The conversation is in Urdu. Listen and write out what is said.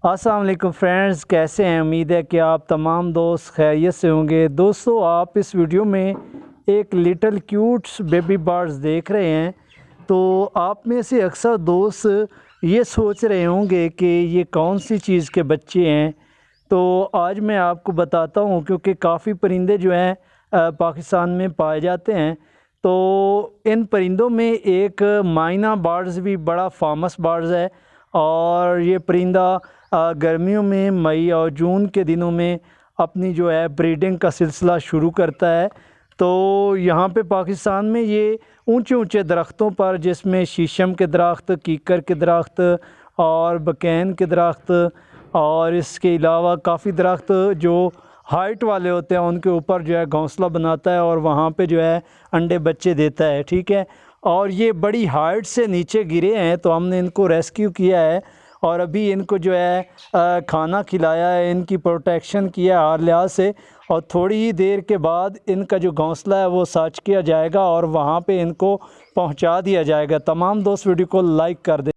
السلام علیکم فرینڈز، کیسے ہیں؟ امید ہے کہ آپ تمام دوست خیریت سے ہوں گے۔ دوستو، آپ اس ویڈیو میں ایک لٹل کیوٹس بیبی برڈز دیکھ رہے ہیں، تو آپ میں سے اکثر دوست یہ سوچ رہے ہوں گے کہ یہ کون سی چیز کے بچے ہیں۔ تو آج میں آپ کو بتاتا ہوں، کیونکہ کافی پرندے جو ہیں پاکستان میں پائے جاتے ہیں۔ تو ان پرندوں میں ایک مائنا برڈز بھی بڑا فیمس برڈز ہے، اور یہ پرندہ گرمیوں میں مئی اور جون کے دنوں میں اپنی جو ہے بریڈنگ کا سلسلہ شروع کرتا ہے۔ تو یہاں پہ پاکستان میں یہ اونچے اونچے درختوں پر، جس میں شیشم کے درخت، کیکر کے درخت اور بکین کے درخت، اور اس کے علاوہ کافی درخت جو ہائٹ والے ہوتے ہیں ان کے اوپر جو ہے گھونسلہ بناتا ہے، اور وہاں پہ جو ہے انڈے بچے دیتا ہے، ٹھیک ہے۔ اور یہ بڑی ہائٹ سے نیچے گرے ہیں، تو ہم نے ان کو ریسکیو کیا ہے، اور ابھی ان کو جو ہے کھانا کھلایا ہے، ان کی پروٹیکشن کیا ہے ہر لحاظ سے، اور تھوڑی ہی دیر کے بعد ان کا جو گھونسلہ ہے وہ سرچ کیا جائے گا، اور وہاں پہ ان کو پہنچا دیا جائے گا۔ تمام دوست ویڈیو کو لائک کر دیں۔